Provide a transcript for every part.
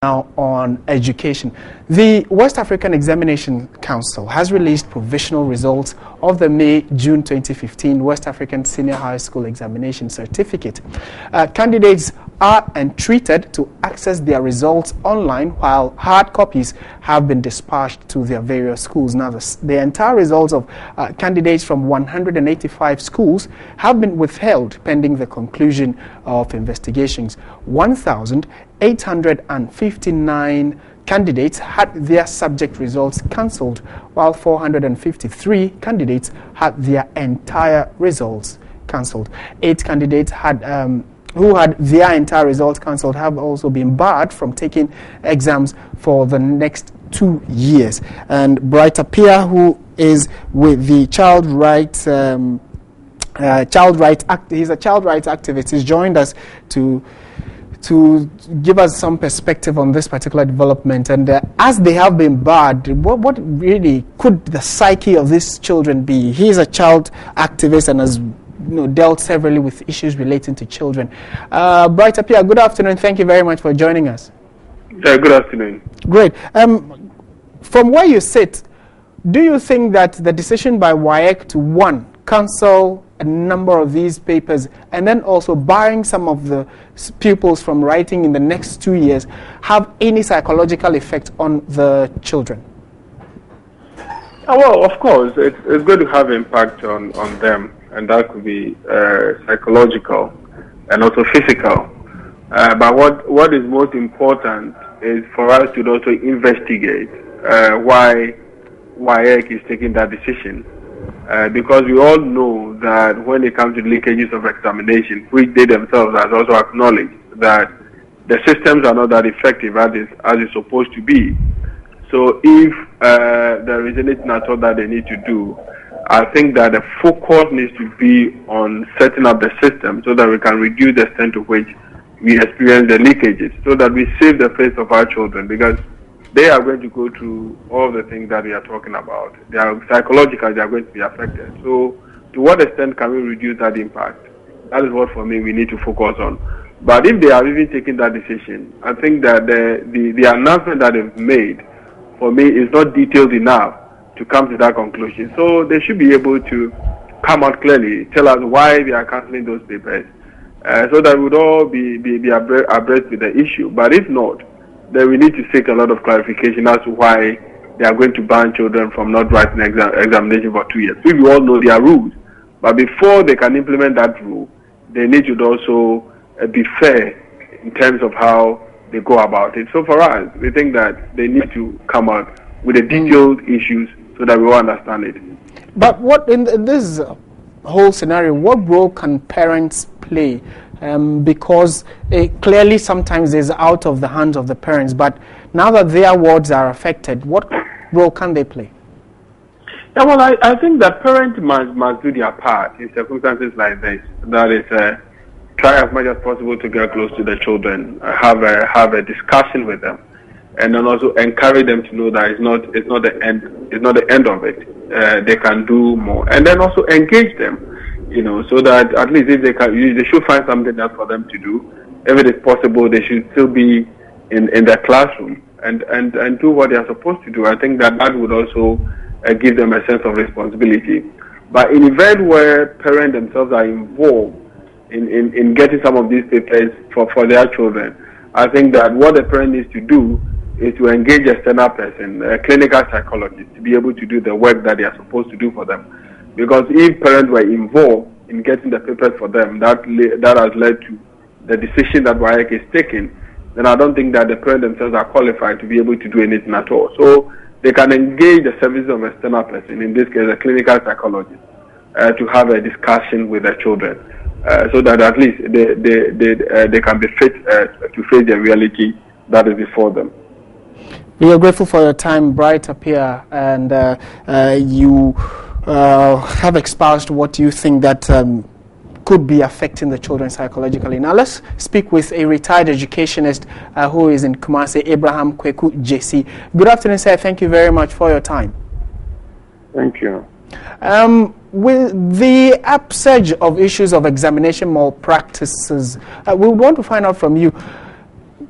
Now on education. The West African Examination Council has released provisional results of the May-June 2015 West African Senior High School Examination Certificate. Candidates are entreated to access their results online, while hard copies have been dispatched to their various schools. Now, the entire results of candidates from 185 schools have been withheld pending the conclusion of investigations. 1,859 candidates had their subject results cancelled, while 453 candidates had their entire results cancelled. 8 candidates who had their entire results cancelled have also been barred from taking exams for the next 2 years. And Bright Appiah, who is with the child rights he's a child rights activist, has joined us to give us some perspective on this particular development. And as they have been barred, what really could the psyche of these children be? He is a child activist and has dealt severally with issues relating to children. Bright Appiah, good afternoon. Thank you very much for joining us. Yeah, good afternoon. Great. From where you sit, do you think that the decision by WAEC to cancel a number of these papers and then also barring some of the pupils from writing in the next 2 years have any psychological effect on the children? Well, of course, it's going to have impact on them, and that could be psychological and also physical. But what is most important is for us to also investigate why WAEC is taking that decision. Because we all know that when it comes to leakages of examination, which they themselves have also acknowledged that the systems are not that effective as it's supposed to be. So if there is anything at all that they need to do, I think that the focus needs to be on setting up the system so that we can reduce the extent to which we experience the leakages, so that we save the face of our children, because they are going to go through all the things that we are talking about. They are psychologically, they are going to be affected. So to what extent can we reduce that impact? That is what, for me, we need to focus on. But if they are even taking that decision, I think that the announcement that they've made, for me, is not detailed enough to come to that conclusion. So they should be able to come out clearly, tell us why they are cancelling those papers, so that we would all be abreast with the issue. But if not, then we need to seek a lot of clarification as to why they are going to ban children from not writing examination for 2 years. We all know their rules, but before they can implement that rule, they need to also be fair in terms of how they go about it. So for us, we think that they need to come out with the detailed issues so that we all understand it. But what in this whole scenario, what role can parents play? Because clearly sometimes it's out of the hands of the parents, but now that their wards are affected, what role can they play? Yeah, well, I think that parents must do their part in circumstances like this. That is, try as much as possible to get close to the children, have a discussion with them, and then also encourage them to know that it's not the end of it. They can do more, and then also engage them. So that at least if they should find something else for them to do. If it is possible, they should still be in their classroom and do what they are supposed to do. I think that would also give them a sense of responsibility. But in event where parents themselves are involved in getting some of these papers for their children, I think that what the parent needs to do is to engage a external person, a clinical psychologist, to be able to do the work that they are supposed to do for them. Because if parents were involved in getting the papers for them, that has led to the decision that WAEC is taking, then I don't think that the parents themselves are qualified to be able to do anything at all. So they can engage the service of an external person, in this case a clinical psychologist, to have a discussion with their children, so that at least they can be fit to face the reality that is before them. We are grateful for your time, Bright Appiah, and you have espoused what you think that could be affecting the children psychologically. Now let's speak with a retired educationist who is in Kumasi, Abraham Kweku JC. Good afternoon, sir. Thank you very much for your time. Thank you. With the upsurge of issues of examination malpractices, we want to find out from you,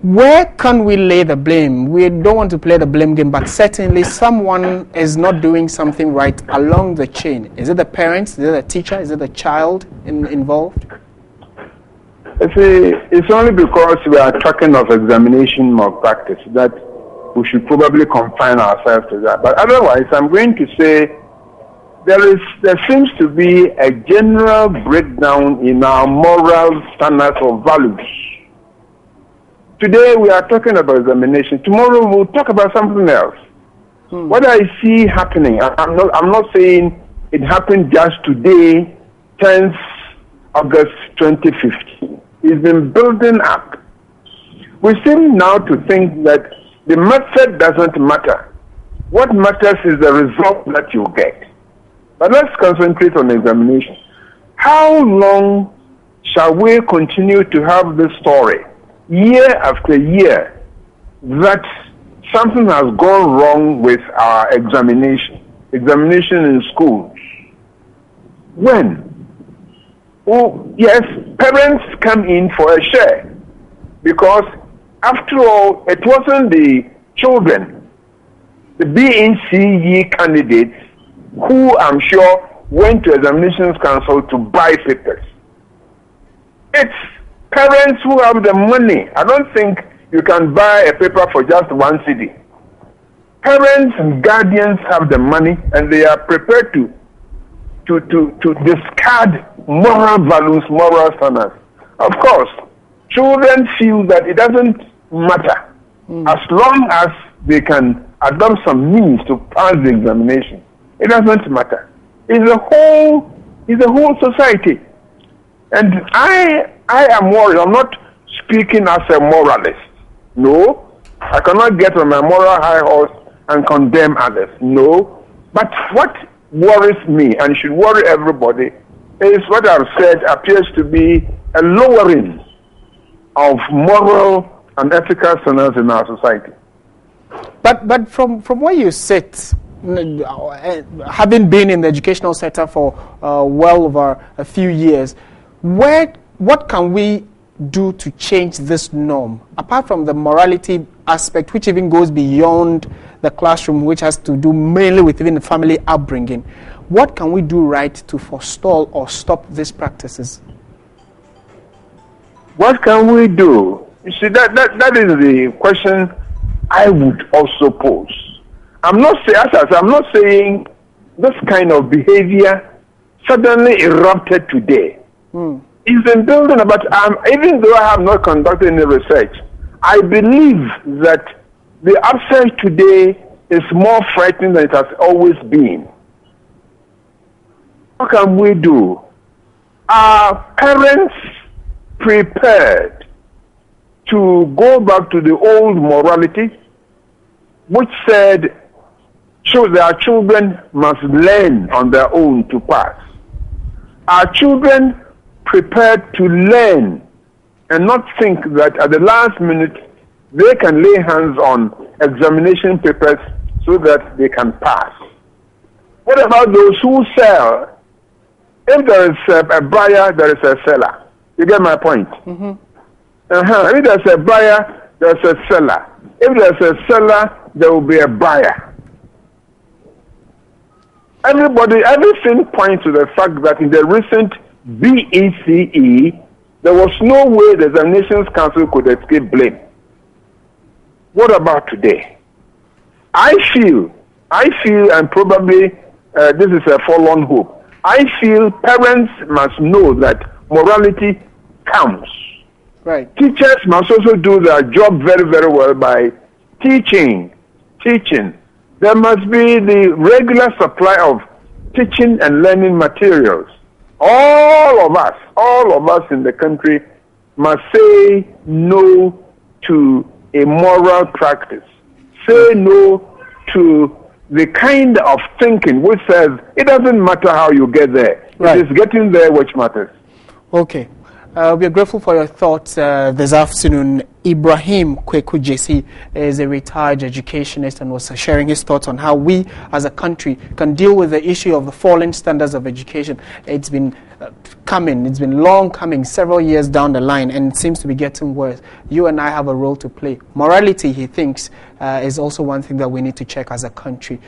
Where can we lay the blame? We don't want to play the blame game, but certainly someone is not doing something right along the chain. Is it the parents? Is it the teacher? Is it the child involved? It's only because we are talking of examination malpractice that we should probably confine ourselves to that. But otherwise, I'm going to say there seems to be a general breakdown in our moral standards or values. Today we are talking about examination. Tomorrow we'll talk about something else. What I see happening, I'm not saying it happened just today, 10th August 2015. It's been building up. We seem now to think that the method doesn't matter. What matters is the result that you get. But let's concentrate on examination. How long shall we continue to have this story, year after year, that something has gone wrong with our examination in schools? When? Oh, yes, parents come in for a share, because after all, it wasn't the children, the BECE candidates, who I'm sure went to examinations council to buy papers. It's parents who have the money. I don't think you can buy a paper for just 1 cedi. Parents and guardians have the money, and they are prepared to discard moral values, moral standards. Of course, children feel that it doesn't matter as long as they can adopt some means to pass the examination. It doesn't matter. It's a whole society. And I am worried. I'm not speaking as a moralist. No. I cannot get on my moral high horse and condemn others. No. But what worries me, and should worry everybody, is what I've said appears to be a lowering of moral and ethical standards in our society. But from where you sit, having been in the educational sector for well over a few years, what can we do to change this norm, apart from the morality aspect, which even goes beyond the classroom, which has to do mainly with even the family upbringing? What can we do right to forestall or stop these practices? What can we do? You see, that is the question I would also pose. I'm not saying this kind of behavior suddenly erupted today. It's been building, but even though I have not conducted any research, I believe that the upside today is more frightening than it has always been. What can we do? Are parents prepared to go back to the old morality, which said their children must learn on their own to pass? Are children prepared to learn and not think that at the last minute they can lay hands on examination papers so that they can pass? What about those who sell? If there is a buyer, there is a seller. You get my point? If there's a buyer, there's a seller. If there's a seller, there will be a buyer. Everything points to the fact that in the recent BECE, there was no way the Examinations Council could escape blame. What about today? I feel, and probably this is a forlorn hope, I feel parents must know that morality counts. Right. Teachers must also do their job very, very well by teaching. There must be the regular supply of teaching and learning materials. All of us in the country must say no to a moral practice. Say no to the kind of thinking which says it doesn't matter how you get there. Right. It is getting there which matters. Okay. We are grateful for your thoughts this afternoon. Ibrahim Kweku JC is a retired educationist and was sharing his thoughts on how we as a country can deal with the issue of the falling standards of education. It's been coming, it's been long coming, several years down the line, and it seems to be getting worse. You and I have a role to play. Morality, he thinks, is also one thing that we need to check as a country.